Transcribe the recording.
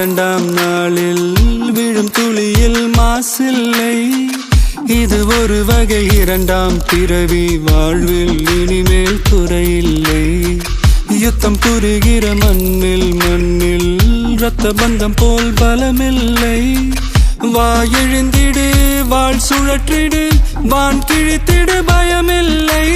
இரண்டாம் நாளில் விழும் துளியில் மாசில்லை. இது ஒரு வகை இரண்டாம் பிறவி, வாழ்வில் இனிமேல் குறையில்லை. யுத்தம் புரிகிற மண்ணில் இரத்த பந்தம் போல் பலமில்லை. வா எழுந்திடு, வாழ் சுழற்றிடு, வான் கிழித்திடு, பயமில்லை.